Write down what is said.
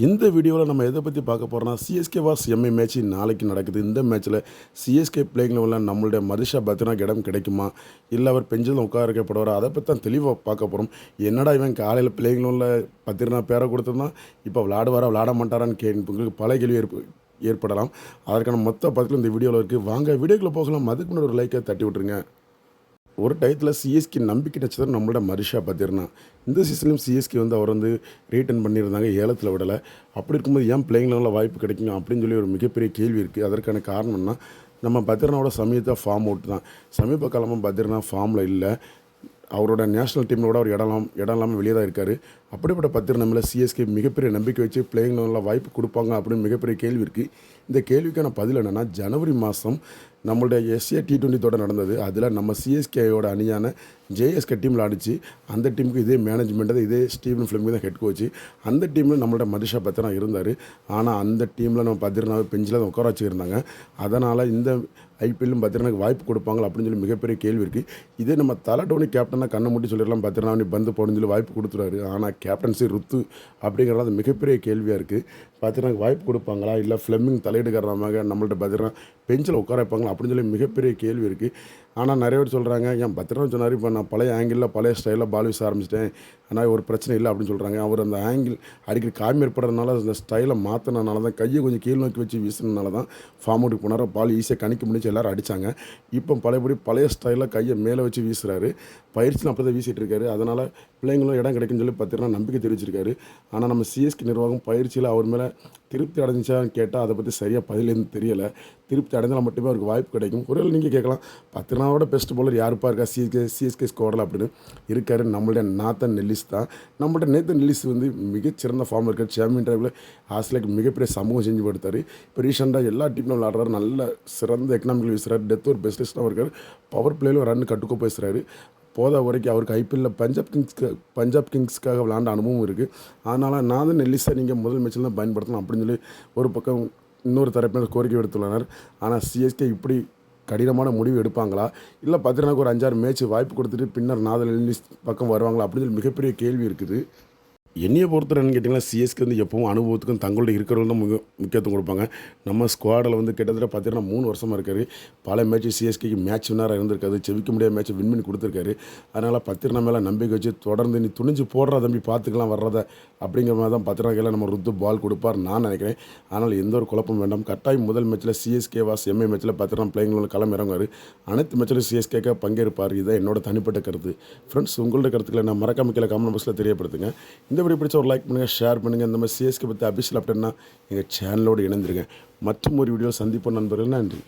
இந்த வீடியோவில் நம்ம எதை பற்றி பார்க்க போகிறோம்னா சிஎஸ்கே வாஸ் எம்ஐ மேட்ச் நாளைக்கு நடக்குது. இந்த மேட்ச்சில் சிஎஸ்கே பிளேயிங் லெவலில் நம்மளுடைய மரிஷா பத்ராக்கு இடம் கிடைக்குமா, இல்லை அவர் பெஞ்சில் உட்கார வைக்கப்படுவார், அதை பற்றி தான் தெளிவாக பார்க்க போகிறோம். என்னடா இவன் காலையில் பிளேயிங் லெவலில் பத்திரனா பேரை கொடுத்துருந்தான், இப்போ விளாட மாட்டாரான்னு உங்களுக்கு பல கேள்வி ஏற்படலாம். அதற்கான மொத்த பதிலும் இந்த வீடியோவில் இருக்குது. வாங்க வீடியோக்குள்ளே போகலாம். அதுக்கு முன்னாடி ஒரு லைக்கை தட்டி விட்டுருங்க. ஒரு டயத்தில் சிஎஸ்கே நம்பிக்கை நட்சத்திரம் நம்மளோட மரிஷா பத்திரனா. இந்த சீசன்லையும் சிஎஸ்கே அவர் ரீட்டன் பண்ணியிருந்தாங்க, ஏலத்தில் விடலை. அப்படி இருக்கும்போது ஏன் பிளேயிங் லெவலில் வாய்ப்பு கிடைக்கும் அப்படின்னு சொல்லி ஒரு மிகப்பெரிய கேள்வி இருக்குது. அதற்கான காரணம்னா நம்ம பத்திரனாவோட ஃபார்ம் அவுட் தான். சமீப காலமாக பத்திரனா ஃபார்மில் இல்லை. அவரோட நேஷனல் டீமில் கூட அவர் இடம் இல்லாமல் வெளியே தான் இருக்கார். அப்படிப்பட்ட பத்திரனா மேலே சிஎஸ்கே மிகப்பெரிய நம்பிக்கை வச்சு பிளேயிங் லெவலில் வாய்ப்பு கொடுப்பாங்க அப்படின்னு மிகப்பெரிய கேள்வி இருக்குது. இந்த கேள்விக்கான பதில் என்னென்னா, ஜனவரி மாதம் நம்மளுடைய எஸ்ஏ T20 தொடர் நடந்தது. அதில் நம்ம சிஎஸ்கேயோட அணியான ஜேஎஸ்கே டீமில் ஆடிச்சு. அந்த டீமுக்கு இதே மேனேஜ்மெண்ட்டு, இதே ஸ்டீவன் ஃபிலிமுக்கு தான் ஹெட் கோச்சு. அந்த டீமில் நம்மளோட மரிஷா பத்திரனா இருந்தார். ஆனால் அந்த டீமில் நம்ம பத்திரனாவை பெஞ்சில் உட்கார வச்சுருந்தாங்க. அதனால் இந்த ஐபிஎல்லும் பத்திரனாக்கு வாய்ப்பு கொடுப்பாங்களா அப்படின்னு சொல்லி மிகப்பெரிய கேள்வி இருக்குது. இதே நம்ம தோனி கேப்டனாக கண்ணை மூட்டி சொல்லிடலாம், பத்திரனா நீ பந்து போடணும்னு சொல்லி வாய்ப்பு கொடுத்துருவாரு. ஆனால் கேப்டன்சி ருத்து அப்படிங்கிறது அது மிகப்பெரிய கேள்வியாக இருக்குது. பத்திரனாக்கு வாய்ப்பு கொடுப்பாங்களா, இல்லை ஃப்ளெமிங் தலையீடு காரணமாக நம்மள்ட்ட பத்திரனா பெஞ்சில் உட்கார வைப்பாங்களா அப்படின்னு சொல்லி மிகப்பெரிய கேள்வி இருக்குது. ஆனால் நிறைய பேர் சொல்கிறாங்க, ஏன் பத்திரனா சொன்னார், இப்போ நான் பழைய ஆங்கிளில் பழைய ஸ்டைலில் பால் வீச ஆரம்பிச்சிட்டேன், ஆனால் ஒரு பிரச்சனை இல்லை அப்படின்னு சொல்கிறாங்க. அவர் அந்த ஆங்கிள் அடிக்கடி காயம் ஏற்படுறதுனால அந்த ஸ்டைலை மாற்றினால தான், கையை கொஞ்சம் கீழ் நோக்கி வச்சு வீசினால தான் ஃபார்ம் அவுட்டுக்கு போனார். பால் ஈஸியாக கணிக்க முடிச்சு எல்லோரும் அடித்தாங்க. இப்போ பழைய ஸ்டைலில் கையை மேலே வச்சு வீசுகிறாரு. பயிற்சியில் அப்படி தான் வீசிகிட்டு இருக்காரு. அதனால் பிள்ளைங்களும் இடம் கிடைக்குன்னு சொல்லி பத்திரனா நம்பிக்கை தெரிவிச்சிருக்காரு. ஆனால் நம்ம சிஎஸ்கே நிர்வாகம் பயிற்சியில் அவர் மேலே திருப்தி அடைஞ்சான்னு கேட்டால் அதை பற்றி சரியாக பதில் எதுவும் தெரியலை. திருப்தி அடைந்தால் மட்டுமே அவருக்கு வாய்ப்பு கிடைக்கும். ஒருவேளை நீங்கள் கேட்கலாம், பத்திரனாவோட பெஸ்ட் பவுலர் யாருப்பா இருக்கா சிஎஸ்கே ஸ்குவாடில் அப்படின்னு இருக்காரு. நம்மளுடைய நாத்தன் நெல்லிஸ் தான். நம்மள்ட்ட நேத்தன் நெல்லிஸ் மிகச்சிறந்த ஃபார்ம் இருக்கார். சாம்பியன் டிரைவில் ஆஸ்திரேலியாவுக்கு மிகப்பெரிய சமூகம் செஞ்சு கொடுத்தாரு. இப்போ ரீசெண்டாக எல்லா டீமும் விளாடுறாரு. நல்ல சிறந்த எக்கனாமிக்கல் வீசுறாரு. டெத் ஒரு பெஸ்டிஸ்டாக இருக்கார். பவர் பிளேயில் ஒரு ரன் கட்டுக்கோ பேசுகிறாரு. போதா வரைக்கும் அவருக்கு ஐபிஎல்லில் பஞ்சாப் கிங்ஸ்க்காக விளாண்ட அனுபவம் இருக்குது. அதனால் நான் தான் நெல்லிஸை நீங்கள் முதல் மேட்சில் தான் பயன்படுத்தலாம் அப்படின்னு சொல்லி ஒரு பக்கம் இன்னொரு தரப்பினர் கோரிக்கை விடுத்துள்ளனர். ஆனால் சிஎஸ்கே இப்படி கடினமான முடிவு எடுப்பாங்களா, இல்லை பத்திரனாக்கு ஒரு 5-6 மேட்ச் வாய்ப்பு கொடுத்துட்டு பின்னர் நாதன் நெல்லிஸ் பக்கம் வருவாங்களா அப்படின்னு சொல்லி மிகப்பெரிய கேள்வி இருக்குது. என்னையை பொறுத்தவரைன்னு கேட்டிங்கன்னா, சிஎஸ்கே எப்பவும் அனுபவத்துக்கும் தங்களுடைய இருக்கிறவங்க தான் முக்கியத்துவம் கொடுப்பாங்க. நம்ம ஸ்குவாடில் கிட்டத்தட்ட பார்த்தீங்கன்னா 3 வருஷமாக இருக்கார். பல மேட்ச் சிஎஸ்கேக்கு மேட்ச் வின்னராக இருந்திருக்காது. செவிக்க முடியாத மேட்ச் வின் பண்ணி கொடுத்துருக்காரு. அதனால் பத்திரனா மேலே நம்பிக்கை வச்சு தொடர்ந்து நீ துணிஞ்சு போடுற தம்பி பார்த்துக்கலாம் வர்றதை அப்படிங்கிற மாதிரி தான் பத்திரனாக்கையில் நம்ம ருத்து பால் கொடுப்பார் நான் நினைக்கிறேன். அதனால் எந்த ஒரு குழப்பம் வேண்டாம். கட்டாயம் முதல் மேட்ச்சில் சிஎஸ்கே வாஸ் எம்ஐ மேட்ச்சில் பத்திரனா பிளேயிங் களம் இறங்குவார். அனைத்து மேட்சிலும் சிஎஸ்கேக்காக பங்கேற்பார். இதுதான் என்னோட தனிப்பட்ட கருத்து. ஃப்ரெண்ட்ஸ், உங்களோட கருத்துக்களை நான் மறக்காம கீழே கமெண்ட் பாக்ஸில் தெரியப்படுத்துங்க. இந்த வீடியோ பிடிச்ச ஒரு லைக் பண்ணுங்கள், ஷேர் பண்ணுங்கள். இந்த மாதிரி சிஎஸ்கே பற்றி அபிஷியல் அப்டேட்னா எங்கள் சேனலோடு இணைந்திருங்க. மற்றும் ஒரு வீடியோ சந்திப்போம் நண்பர்கள். நன்றி.